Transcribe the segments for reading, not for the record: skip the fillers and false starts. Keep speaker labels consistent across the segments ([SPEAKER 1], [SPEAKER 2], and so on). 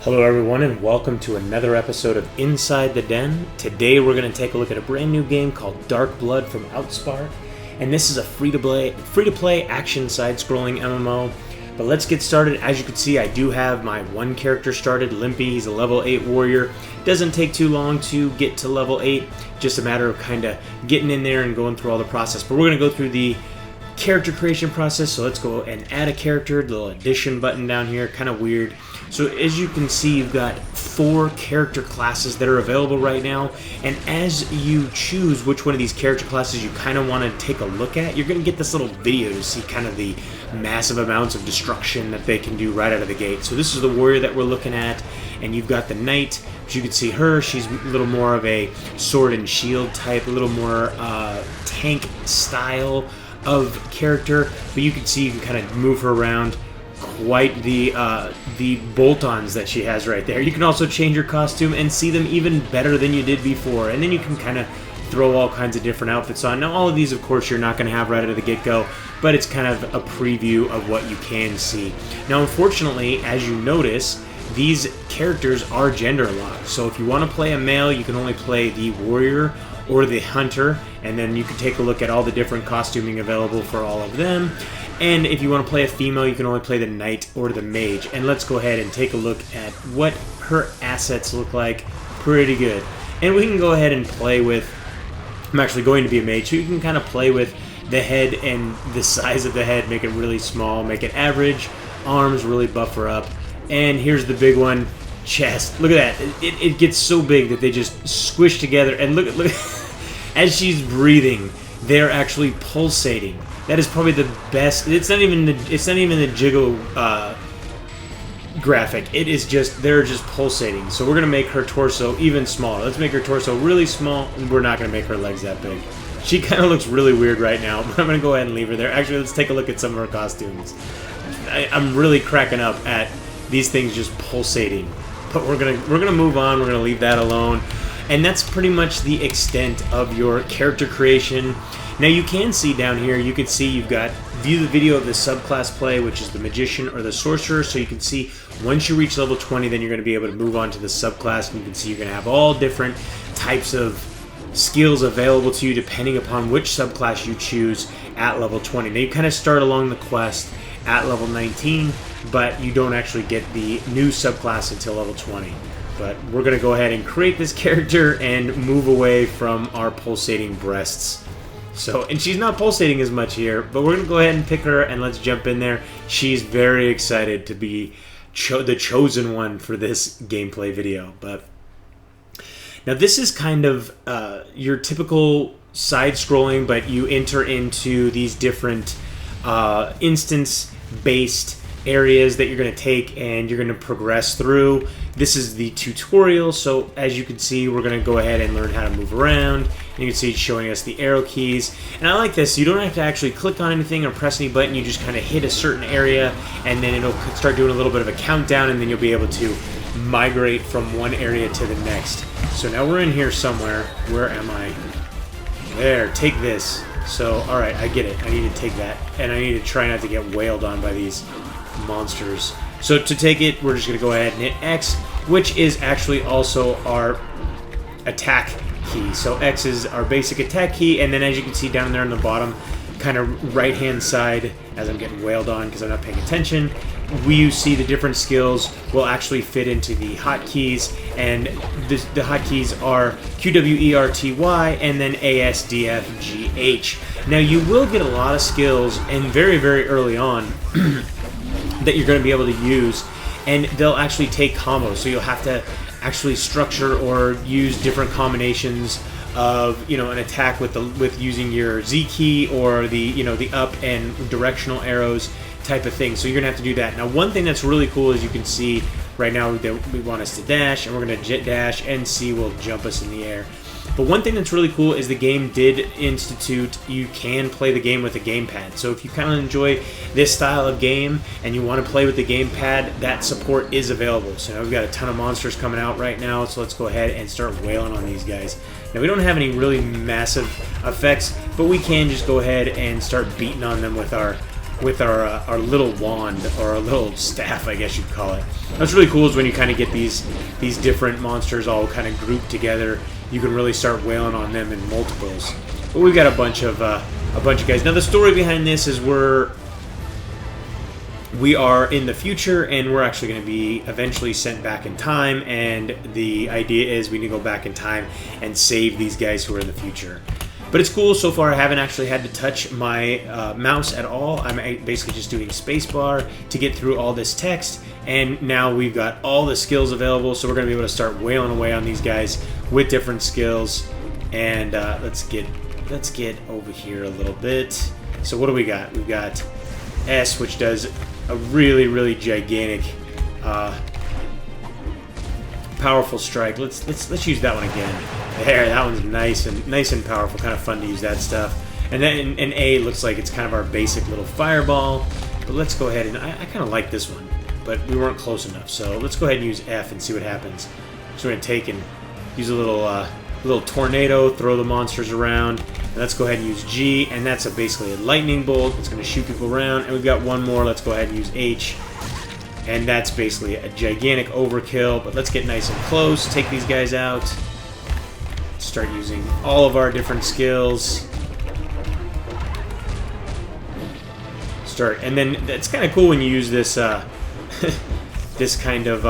[SPEAKER 1] Hello everyone and welcome to another episode of Inside the Den. Today we're going to take a look at a brand new game called Dark Blood from Outspark. And this is a free-to-play action side-scrolling MMO. But let's get started. As you can see, I do have my one character started, Limpy. He's a level 8 warrior. Doesn't take too long to get to level 8. Just a matter of kind of getting in there and going through all the process. But we're going to go through the character creation process. So let's go and add a character. The little addition button down here, kind of weird. So as you can see, you've got 4 character classes that are available right now, and as you choose which one of these character classes you kind of want to take a look at, you're going to get this little video to see kind of the massive amounts of destruction that they can do right out of the gate. So this is the warrior that we're looking at, and you've got the knight, which you can see her. She's a little more of a sword and shield type, a little more tank style of character, but you can see you can kind of move her around. Quite the bolt-ons that she has right there. You can also change your costume and see them even better than you did before, and then you can kind of throw all kinds of different outfits on. Now all of these of course you're not going to have right out of the get-go, but it's kind of a preview of what you can see. Now unfortunately, as you notice, these characters are gender locked, so if you want to play a male you can only play the warrior or the hunter, and then you can take a look at all the different costuming available for all of them. And if you want to play a female, you can only play the knight or the mage. And let's go ahead and take a look at what her assets look like. Pretty good. And we can go ahead and play with, I'm actually going to be a mage, so you can kind of play with the head and the size of the head, make it really small, make it average, arms really buff her up. And here's the big one, chest. Look at that. It gets so big that they just squish together. And look as she's breathing, they're actually pulsating. That is probably the best. It's not even the jiggle graphic. It is just, they're just pulsating. So we're gonna make her torso even smaller. Let's make her torso really small, and we're not gonna make her legs that big. She kind of looks really weird right now, but I'm gonna go ahead and leave her there. Actually, let's take a look at some of her costumes. I'm really cracking up at these things just pulsating. But we're gonna move on. We're gonna leave that alone. And that's pretty much the extent of your character creation. Now you can see down here, you can see you've got view the video of the subclass play, which is the magician or the sorcerer. So you can see once you reach level 20, then you're going to be able to move on to the subclass, and you can see you're going to have all different types of skills available to you depending upon which subclass you choose at level 20. Now you kind of start along the quest at level 19, but you don't actually get the new subclass until level 20. But we're going to go ahead and create this character and move away from our pulsating breasts. So, and she's not pulsating as much here, but we're going to go ahead and pick her and let's jump in there. She's very excited to be the chosen one for this gameplay video. But now this is kind of your typical side-scrolling, but you enter into these different instance-based areas that you're going to take and you're going to progress through. This is the tutorial, so as you can see, we're going to go ahead and learn how to move around. And you can see it's showing us the arrow keys. And I like this. You don't have to actually click on anything or press any button. You just kind of hit a certain area, and then it'll start doing a little bit of a countdown, and then you'll be able to migrate from one area to the next. So now we're in here somewhere. Where am I? There, take this. So, alright, I get it. I need to take that. And I need to try not to get wailed on by these monsters. So to take it, we're just going to go ahead and hit X, which is actually also our attack key. So X is our basic attack key, and then as you can see down there on the bottom, kind of right-hand side, as I'm getting wailed on because I'm not paying attention, we see the different skills will actually fit into the hotkeys, and the hotkeys are QWERTY and then ASDFGH. Now you will get a lot of skills, and very, very early on, that you're going to be able to use, and they'll actually take combos, so you'll have to actually structure or use different combinations of, you know, an attack with using your Z key or the, you know, the up and directional arrows type of thing. So you're gonna have to do that. Now one thing that's really cool is you can see right now that we want us to dash, and we're gonna jet dash, and C will jump us in the air. But one thing that's really cool is the game did institute, you can play the game with a gamepad. So if you kind of enjoy this style of game and you want to play with the gamepad, that support is available. So now we've got a ton of monsters coming out right now, so let's go ahead and start wailing on these guys. Now we don't have any really massive effects, but we can just go ahead and start beating on them with our with our little wand, or our little staff, I guess you'd call it. What's really cool is when you kind of get these different monsters all kind of grouped together, you can really start wailing on them in multiples. But we've got a bunch of guys. Now the story behind this is we are in the future, and we're actually going to be eventually sent back in time, and the idea is we need to go back in time and save these guys who are in the future. But it's cool. So far I haven't actually had to touch my mouse at all. I'm basically just doing spacebar to get through all this text, and now we've got all the skills available, so we're going to be able to start wailing away on these guys with different skills. And let's get over here a little bit. So what do we got? We've got S, which does a really gigantic powerful strike. Let's use that one again. There, that one's nice and powerful. Kind of fun to use that stuff. And then an A looks like it's kind of our basic little fireball. But let's go ahead and I kind of like this one, but we weren't close enough. So let's go ahead and use F and see what happens. So we're gonna take and use a little tornado, throw the monsters around. And let's go ahead and use G, and that's basically a lightning bolt. It's going to shoot people around. And we've got one more. Let's go ahead and use H. And that's basically a gigantic overkill. But let's get nice and close, take these guys out. Start using all of our different skills. And then it's kind of cool when you use this this kind of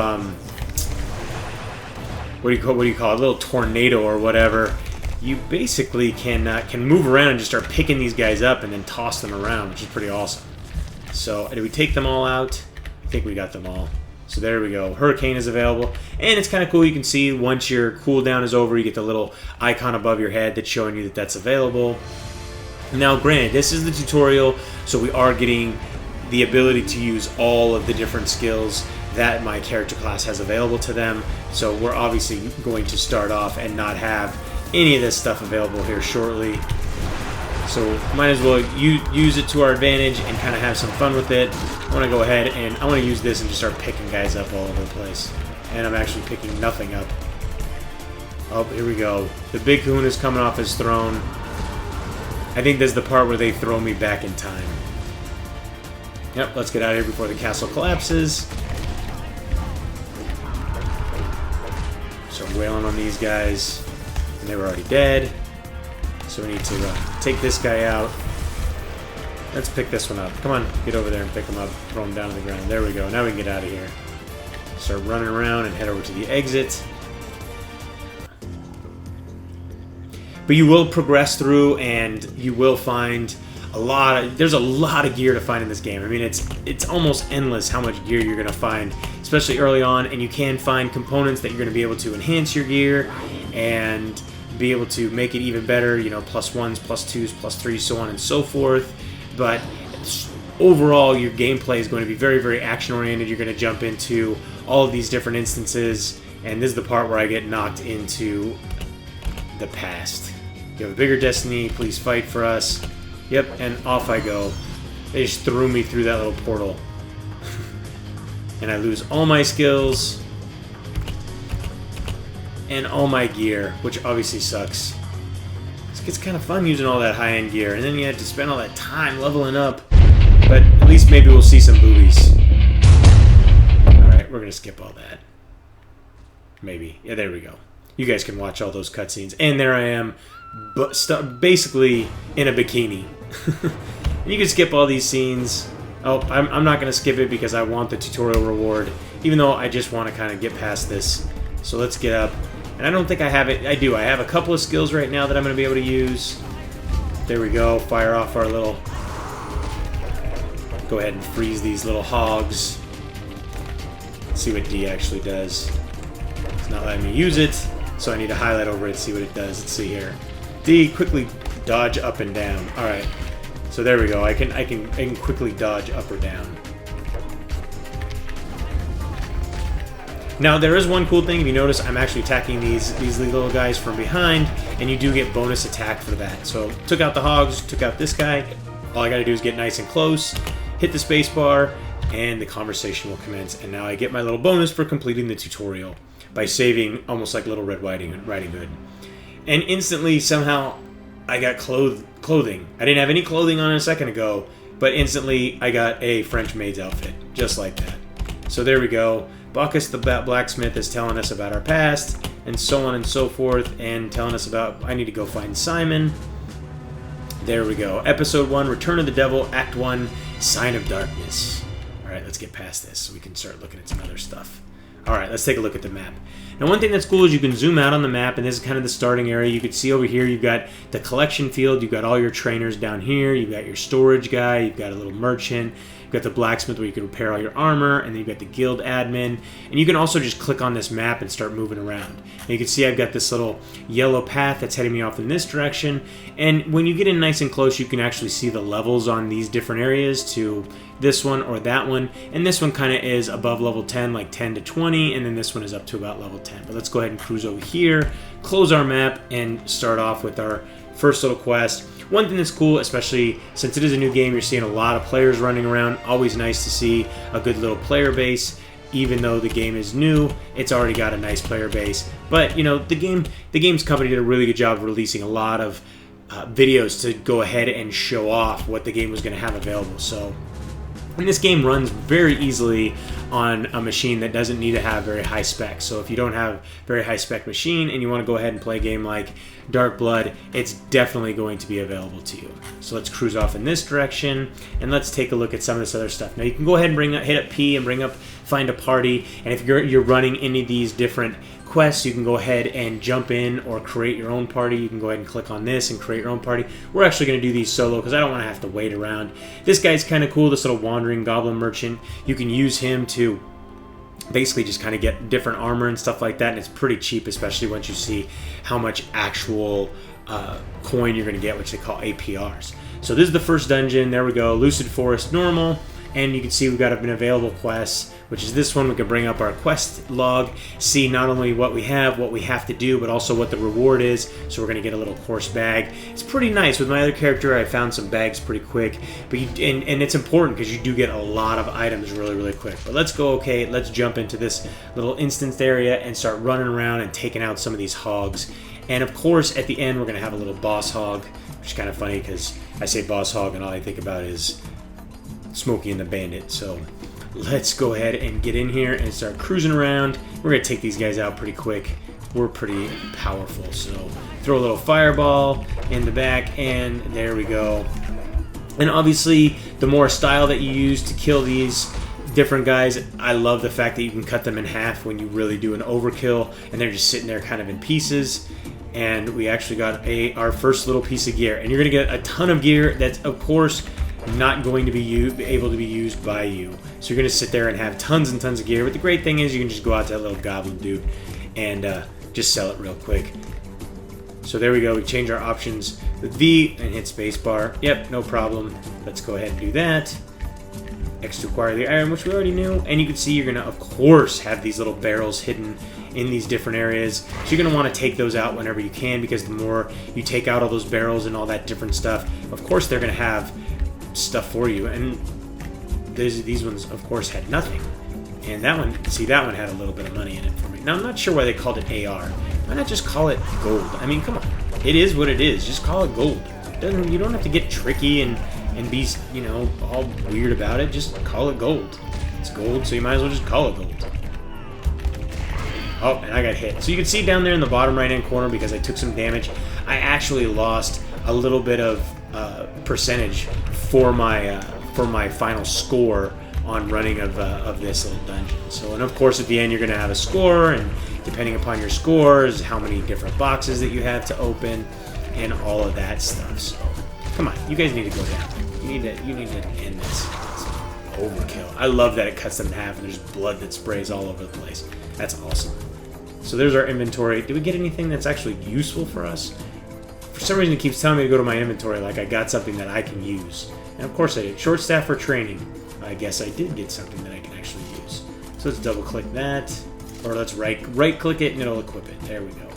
[SPEAKER 1] what do you call it? A little tornado or whatever. You basically can move around and just start picking these guys up and then toss them around, which is pretty awesome. So did we take them all out? I think we got them all. So there we go. Hurricane is available. And it's kind of cool. You can see once your cooldown is over, you get the little icon above your head that's showing you that that's available. Now granted, this is the tutorial, so we are getting the ability to use all of the different skills that my character class has available to them. So we're obviously going to start off and not have any of this stuff available here shortly. So might as well use it to our advantage and kind of have some fun with it. I want to go ahead and I want to use this and just start picking guys up all over the place. And I'm actually picking nothing up. Oh, here we go. The big kahuna's coming off his throne. I think this is the part where they throw me back in time. Yep, let's get out of here before the castle collapses. Start wailing on these guys. And they were already dead. So we need to take this guy out. Let's pick this one up. Come on, get over there and pick him up. Throw him down to the ground. There we go. Now we can get out of here. Start running around and head over to the exit. But you will progress through, and you will find there's a lot of gear to find in this game. I mean, it's almost endless how much gear you're going to find, especially early on, and you can find components that you're going to be able to enhance your gear and be able to make it even better, you know, +1s, +2s, +3s, so on and so forth. But overall, your gameplay is going to be very action-oriented. You're going to jump into all of these different instances, and this is the part where I get knocked into the past. You have a bigger destiny, please fight for us. Yep, and off I go. They just threw me through that little portal. And I lose all my skills and all my gear, which obviously sucks. It's kind of fun using all that high-end gear, and then you have to spend all that time leveling up. But at least maybe we'll see some boobies. Alright, we're going to skip all that. Maybe. Yeah, there we go. You guys can watch all those cutscenes. And there I am, basically in a bikini. And you can skip all these scenes. Oh, I'm not going to skip it because I want the tutorial reward, even though I just want to kind of get past this. So let's get up. And I don't think I have it. I do. I have a couple of skills right now that I'm going to be able to use. There we go. Fire off our little... Go ahead and freeze these little hogs. Let's see what D actually does. It's not letting me use it, so I need to highlight over it to see what it does. Let's see here. D, quickly dodge up and down. Alright. So there we go. I can quickly dodge up or down. Now, there is one cool thing. If you notice, I'm actually attacking these little guys from behind, and you do get bonus attack for that. So, took out the hogs, took out this guy. All I gotta do is get nice and close, hit the space bar, and the conversation will commence. And now I get my little bonus for completing the tutorial by saving almost like Little Red Riding Hood. And instantly, somehow, I got clothing. I didn't have any clothing on a second ago, but instantly I got a French maid's outfit, just like that. So there we go. Bacchus the blacksmith is telling us about our past, and so on and so forth, and telling us about, I need to go find Simon. There we go. Episode 1, Return of the Devil, Act 1, Sign of Darkness. Alright, let's get past this so we can start looking at some other stuff. Alright, let's take a look at the map. Now, one thing that's cool is you can zoom out on the map, and this is kind of the starting area. You can see over here, you've got the collection field, you've got all your trainers down here, you've got your storage guy, you've got a little merchant, you've got the blacksmith where you can repair all your armor, and then you've got the guild admin, and you can also just click on this map and start moving around. And you can see I've got this little yellow path that's heading me off in this direction, and when you get in nice and close, you can actually see the levels on these different areas to this one or that one, and this one kind of is above level 10, like 10 to 20, and then this one is up to about level 10. But let's go ahead and cruise over here, close our map, and start off with our first little quest. One thing that's cool, especially since it is a new game, you're seeing a lot of players running around. Always nice to see a good little player base. Even though the game is new, it's already got a nice player base. But you know, the game's company did a really good job of releasing a lot of videos to go ahead and show off what the game was going to have available. So, and this game runs very easily on a machine that doesn't need to have very high specs. So if you don't have a very high spec machine and you want to go ahead and play a game like Dark Blood, it's definitely going to be available to you. So let's cruise off in this direction, and let's take a look at some of this other stuff. Now you can go ahead and hit up P and bring up find a party, and if you're running any of these different quests, you can go ahead and jump in or create your own party. You can go ahead and click on this and create your own party. We're actually going to do these solo because I don't want to have to wait around. This guy's kind of cool, this little wandering goblin merchant. You can use him to basically just kind of get different armor and stuff like that, and it's pretty cheap, especially once you see how much actual coin you're going to get, which they call APRs. So this is the first dungeon. There we go, Lucid Forest normal, and you can see we've got an available quest, which is this one. We can bring up our quest log, see not only what we have to do, but also what the reward is. So we're going to get a little course bag. It's pretty nice. With my other character, I found some bags pretty quick, but and it's important because you do get a lot of items really quick. But let's go, okay, let's jump into this little instanced area and start running around and taking out some of these hogs. And of course, at the end, we're going to have a little boss hog, which is kind of funny because I say boss hog and all I think about is Smokey and the Bandit. So let's go ahead and get in here and start cruising around. We're going to take these guys out pretty quick. We're pretty powerful. So throw a little fireball in the back, and there we go. And obviously, the more style that you use to kill these different guys, I love the fact that you can cut them in half when you really do an overkill, and they're just sitting there kind of in pieces. And we actually got our first little piece of gear. And you're going to get a ton of gear that's, of course, not going to be able to be used by you. So you're going to sit there and have tons and tons of gear. But the great thing is you can just go out to that little goblin dude and just sell it real quick. So there we go. We change our options with V and hit spacebar. Yep, no problem. Let's go ahead and do that. X to acquire the iron, which we already knew. And you can see you're going to, of course, have these little barrels hidden in these different areas. So you're going to want to take those out whenever you can, because the more you take out all those barrels and all that different stuff, of course they're going to have stuff for you. And these ones, of course, had nothing. And that one, see, that one had a little bit of money in it for me. Now, I'm not sure why they called it AR. Why not just call it gold? I mean, come on. It is what it is. Just call it gold. You don't have to get tricky and be, you know, all weird about it. Just call it gold. It's gold, so you might as well just call it gold. Oh, and I got hit. So you can see down there in the bottom right-hand corner, because I took some damage, I actually lost a little bit of percentage for my final score on running of this little dungeon. So, and of course, at the end, you're going to have a score, and depending upon your scores, how many different boxes that you have to open, and all of that stuff. So, come on, you guys need to go down. You need to end this. It's overkill. I love that it cuts them in half, and there's blood that sprays all over the place. That's awesome. So there's our inventory. Did we get anything that's actually useful for us? For some reason, it keeps telling me to go to my inventory like I got something that I can use. And of course I did. Short staff for training. I guess I did get something that I can actually use. So let's double click that, or let's right click it and it'll equip it. There we go.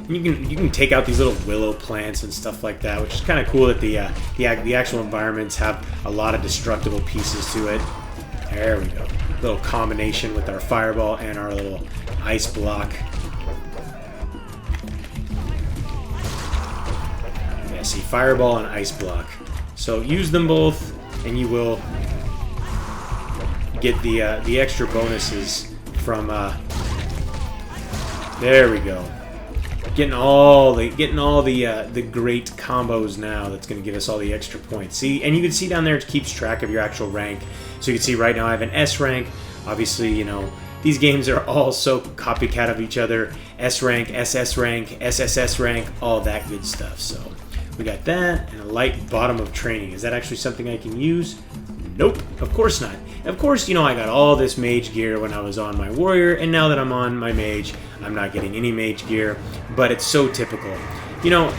[SPEAKER 1] And you can take out these little willow plants and stuff like that, which is kind of cool that the actual environments have a lot of destructible pieces to it. There we go. Little combination with our fireball and our little ice block. Yeah, see, fireball and ice block. So use them both, and you will get the extra bonuses from. There we go. Getting all the great combos now. That's going to give us all the extra points. See, and you can see down there it keeps track of your actual rank. So you can see right now I have an S rank. Obviously, you know, these games are all so copycat of each other. S rank, SS rank, SSS rank, all that good stuff. So we got that, and a light bottom of training. Is that actually something I can use? Nope, of course not. Of course, you know, I got all this mage gear when I was on my warrior, and now that I'm on my mage, I'm not getting any mage gear, but it's so typical. You know,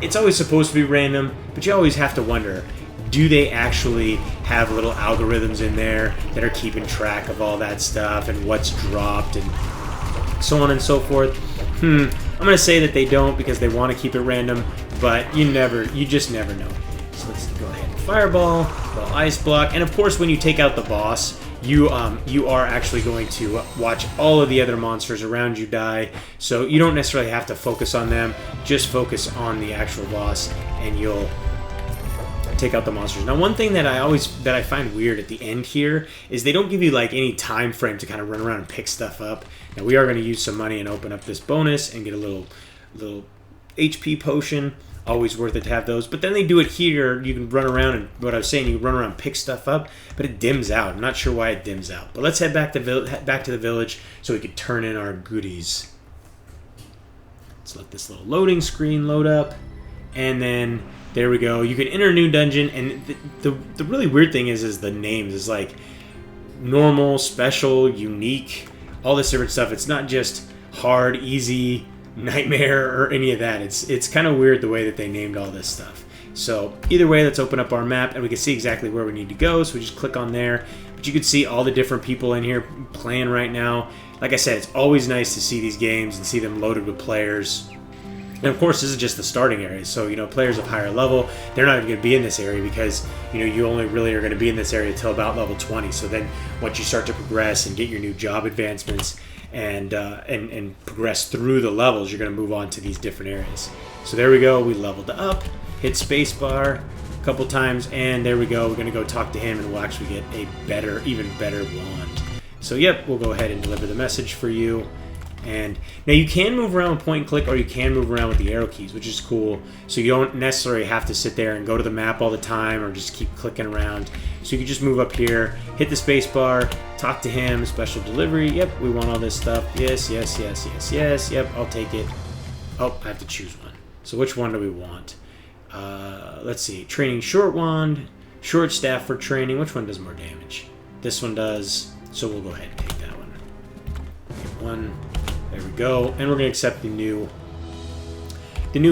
[SPEAKER 1] it's always supposed to be random, but you always have to wonder, do they actually have little algorithms in there that are keeping track of all that stuff and what's dropped and so on and so forth? I'm going to say that they don't because they want to keep it random, but you just never know. So let's go ahead and fireball, well, ice block, and of course when you take out the boss, you are actually going to watch all of the other monsters around you die, so you don't necessarily have to focus on them, just focus on the actual boss and you'll take out the monsters. Now one thing that I find weird at the end here is they don't give you like any time frame to kind of run around and pick stuff up. Now we are going to use some money and open up this bonus and get a little HP potion. Always worth it to have those. But then they do it here. You can run around, and what I was saying, you can run around and pick stuff up, but it dims out. I'm not sure why it dims out. But let's head back to the village so we can turn in our goodies. Let's let this little loading screen load up, and then there we go. You can enter a new dungeon, and the really weird thing is the names. It's like normal, special, unique, all this different stuff. It's not just hard, easy, nightmare, or any of that. It's kind of weird the way that they named all this stuff. So either way, let's open up our map and we can see exactly where we need to go. So we just click on there, but you can see all the different people in here playing right now. Like I said, it's always nice to see these games and see them loaded with players. And of course, this is just the starting area. So, you know, players of higher level, they're not even going to be in this area because, you know, you only really are going to be in this area until about level 20. So then once you start to progress and get your new job advancements and progress through the levels, you're going to move on to these different areas. So there we go. We leveled up, hit spacebar a couple times, and there we go. We're going to go talk to him, and we'll actually get a even better wand. So yep, we'll go ahead and deliver the message for you. And now you can move around with point and click, or you can move around with the arrow keys, which is cool. So you don't necessarily have to sit there and go to the map all the time or just keep clicking around. So you can just move up here, hit the space bar, talk to him, special delivery. Yep, we want all this stuff. Yes, yes, yes, yes, yes. Yep, I'll take it. Oh, I have to choose one. So which one do we want? Let's see. Training short wand, short staff for training. Which one does more damage? This one does. So we'll go ahead and take that one. Okay, one. There we go, and we're going to accept the new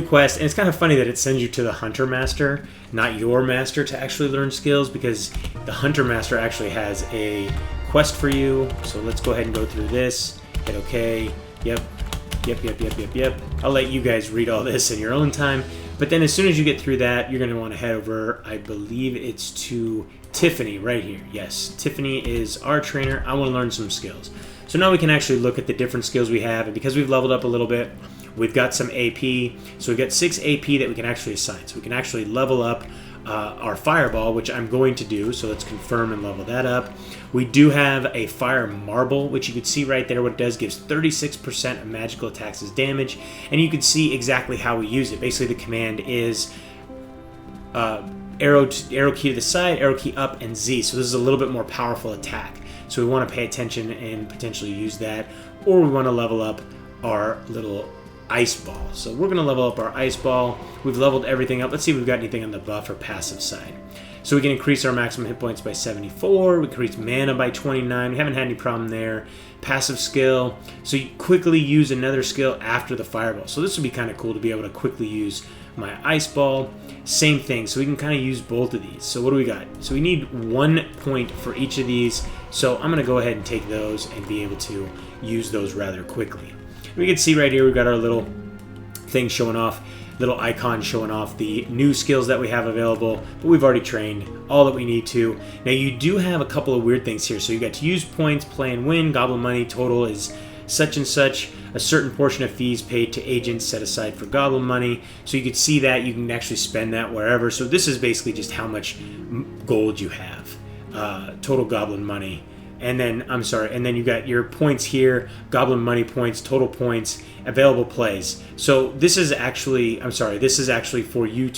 [SPEAKER 1] quest. And it's kind of funny that it sends you to the Hunter Master, not your master, to actually learn skills, because the Hunter Master actually has a quest for you. So let's go ahead and go through this. Hit OK. Yep. I'll let you guys read all this in your own time. But then as soon as you get through that, you're going to want to head over, I believe it's to Tiffany right here. Yes, Tiffany is our trainer. I want to learn some skills. So now we can actually look at the different skills we have, and because we've leveled up a little bit, we've got some AP. So we've got 6 AP that we can actually assign. So we can actually level up our fireball, which I'm going to do. So let's confirm and level that up. We do have a fire marble, which you can see right there. What it does, gives 36% of magical attacks as damage, and you can see exactly how we use it. Basically, the command is arrow key to the side, arrow key up, and Z. So this is a little bit more powerful attack. So we want to pay attention and potentially use that, or we want to level up our little ice ball. So we're going to level up our ice ball. We've leveled everything up. Let's see if we've got anything on the buff or passive side. So we can increase our maximum hit points by 74. We increase mana by 29. We haven't had any problem there. Passive skill. So you quickly use another skill after the fireball. So this would be kind of cool to be able to quickly use my ice ball. Same thing. So we can kind of use both of these. So what do we got? So we need 1 point for each of these. So I'm going to go ahead and take those and be able to use those rather quickly. We can see right here we've got our little thing showing off, little icon showing off the new skills that we have available, but we've already trained all that we need to. Now you do have a couple of weird things here. So you got to use points, play and win, goblin money, total is such and such, a certain portion of fees paid to agents set aside for goblin money. So you could see that you can actually spend that wherever. So this is basically just how much gold you have, total goblin money. And then, and then you got your points here, goblin money points, total points, available plays. So this is actually, this is actually for you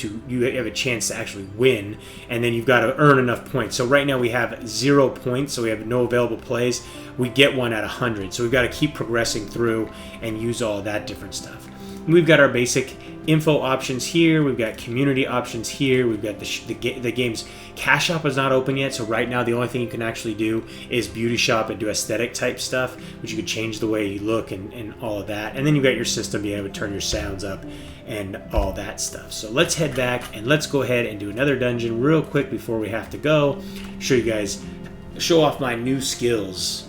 [SPEAKER 1] have a chance to actually win, and then you've got to earn enough points. So right now we have 0 points, so we have no available plays. We get 1 out of 100. So we've got to keep progressing through and use all of that different stuff. We've got our basic info options here. We've got community options here. We've got the game's cash shop is not open yet, so right now the only thing you can actually do is beauty shop and do aesthetic type stuff, which you could change the way you look and all of that. And then you've got your system being able to turn your sounds up and all that stuff. So let's head back and let's go ahead and do another dungeon real quick before we have to go. Show off my new skills.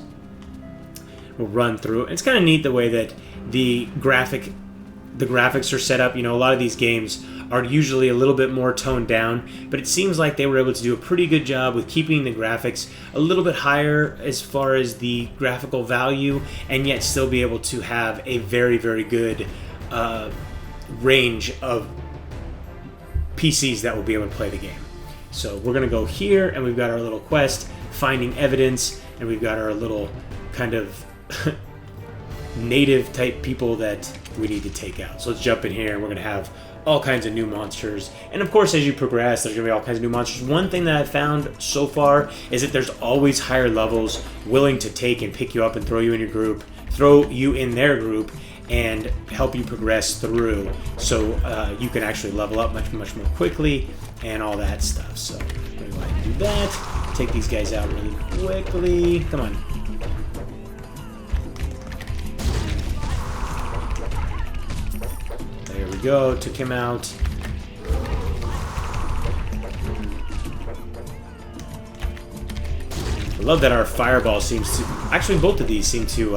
[SPEAKER 1] We'll run through. It's kind of neat the way that the graphics are set up. You know, a lot of these games are usually a little bit more toned down, but it seems like they were able to do a pretty good job with keeping the graphics a little bit higher as far as the graphical value, and yet still be able to have a very, very good range of PCs that will be able to play the game. So we're going to go here, and we've got our little quest, finding evidence, and we've got our little kind of native type people that we need to take out. So let's jump in here, and we're going to have all kinds of new monsters. And of course, as you progress, there's going to be all kinds of new monsters. One thing that I've found so far is that there's always higher levels willing to take and pick you up and throw you in their group, and help you progress through, so you can actually level up much more quickly and all that stuff. So we're going to go ahead and do that. Take these guys out really quickly. Come on. There we go. Took him out. I love that our fireball seems to... Actually, both of these seem to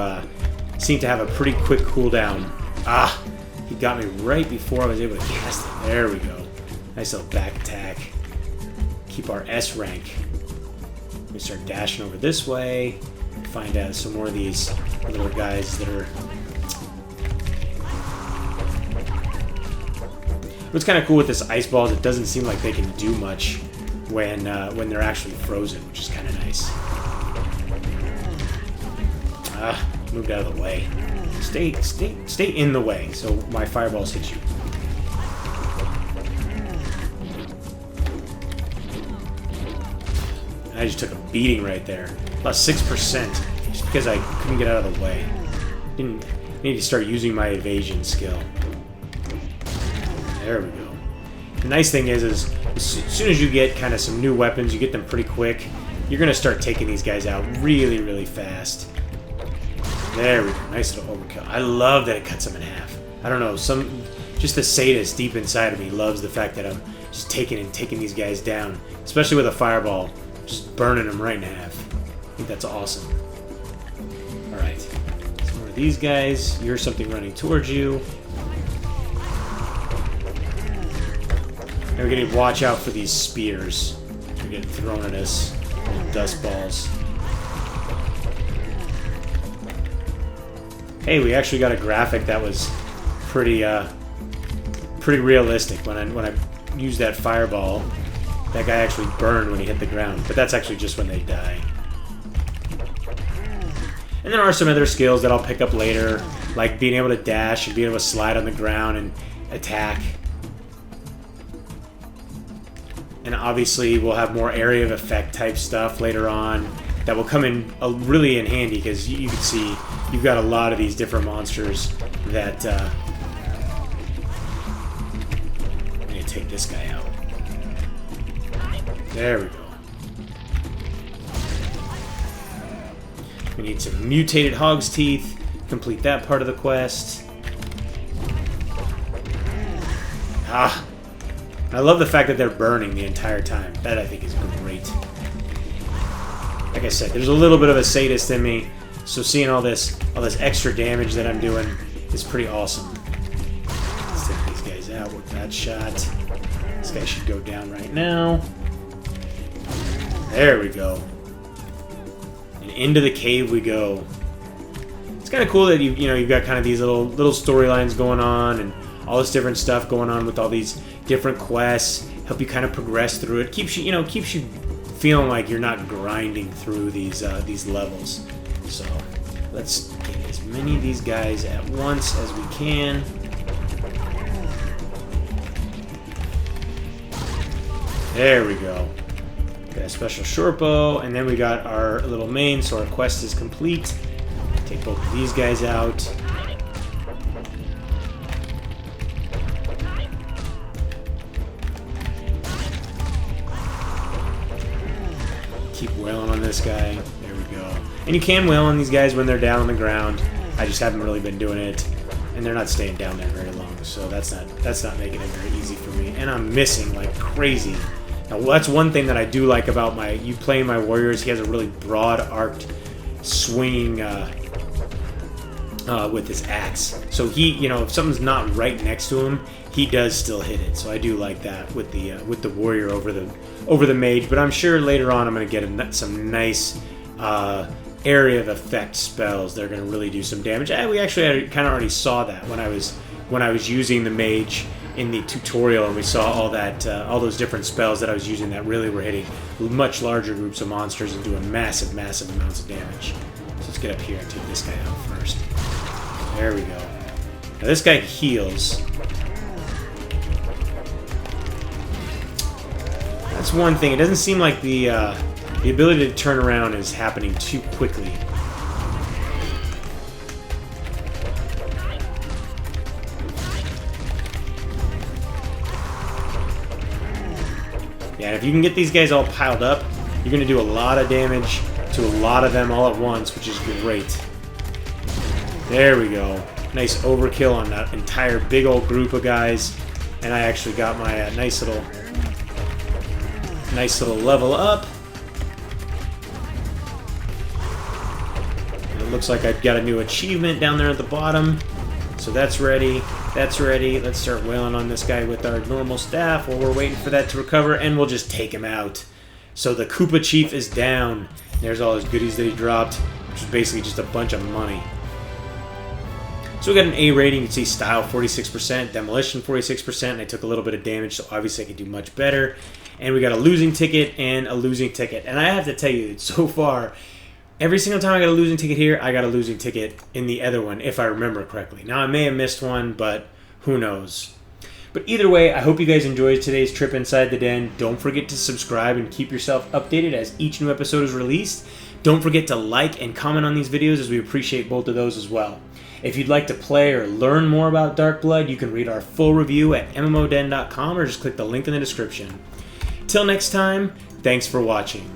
[SPEAKER 1] have a pretty quick cooldown. Ah! He got me right before I was able to cast it. There we go. Nice little back attack. Keep our S rank. We start dashing over this way. Find out some more of these little guys that are... What's kind of cool with this ice ball is it doesn't seem like they can do much when they're actually frozen, which is kind of nice. Ah, moved out of the way. Stay in the way so my fireballs hit you. I just took a beating right there. Plus 6%, just because I couldn't get out of the way. Didn't need to start using my evasion skill. There we go. The nice thing is as soon as you get kind of some new weapons, you get them pretty quick, you're going to start taking these guys out really, really fast. There we go. Nice little overkill. I love that it cuts them in half. I don't know, just the sadist deep inside of me loves the fact that I'm just taking these guys down, especially with a fireball, just burning them right in half. I think that's awesome. All right, some more of these guys. Here's something running towards you. And we're going to watch out for these spears. They're getting thrown at us. Little dust balls. Hey, we actually got a graphic that was pretty realistic. When I used that fireball, that guy actually burned when he hit the ground. But that's actually just when they die. And there are some other skills that I'll pick up later, like being able to dash and being able to slide on the ground and attack. And obviously, we'll have more area of effect type stuff later on that will come in really in handy, because you can see you've got a lot of these different monsters that... I'm going to take this guy out. There we go. We need some mutated hog's teeth. Complete that part of the quest. Ah! I love the fact that they're burning the entire time. That, I think, is great. Like I said, there's a little bit of a sadist in me, so seeing all this extra damage that I'm doing is pretty awesome. Let's take these guys out with that shot. This guy should go down right now. There we go. And into the cave we go. it's kind of cool that you've got kind of these little storylines going on and all this different stuff going on with all these different quests. Help you kind of progress through it. Keeps you feeling like you're not grinding through these levels. So let's get as many of these guys at once as we can. There we go. Got a special short bow, and then we got our little main, so our quest is complete. Take both of these guys out. Keep wailing on this guy. There we go. And you can wail on these guys when they're down on the ground. I just haven't really been doing it, and they're not staying down there very long, so that's not making it very easy for me. And I'm missing like crazy. Now, that's one thing that I do like about you playing my warriors. He has a really broad arced swinging with his axe. So he, if something's not right next to him, he does still hit it. So I do like that with the warrior over the mage. But I'm sure later on I'm going to get some nice area of effect spells that are going to really do some damage. We actually kind of already saw that when I was using the mage in the tutorial, and we saw all those different spells that I was using that really were hitting much larger groups of monsters and doing massive amounts of damage. So let's get up here and take this guy out first. There we go. Now this guy heals. That's one thing. It doesn't seem like the ability to turn around is happening too quickly. Yeah, if you can get these guys all piled up, you're going to do a lot of damage to a lot of them all at once, which is great. There we go. Nice overkill on that entire big old group of guys. And I actually got my nice little level up. And it looks like I've got a new achievement down there at the bottom. So that's ready. That's ready. Let's start wailing on this guy with our normal staff while we're waiting for that to recover, and we'll just take him out. So the Koopa Chief is down. There's all his goodies that he dropped, which is basically just a bunch of money. So we got an A rating. You can see Style 46%, Demolition 46%, and I took a little bit of damage, so obviously I could do much better. And we got a losing ticket and a losing ticket. And I have to tell you, so far, every single time I got a losing ticket here, I got a losing ticket in the other one, if I remember correctly. Now, I may have missed one, but who knows. But either way, I hope you guys enjoyed today's trip inside the den. Don't forget to subscribe and keep yourself updated as each new episode is released. Don't forget to like and comment on these videos, as we appreciate both of those as well. If you'd like to play or learn more about Dark Blood, you can read our full review at MMODen.com or just click the link in the description. Till next time, thanks for watching.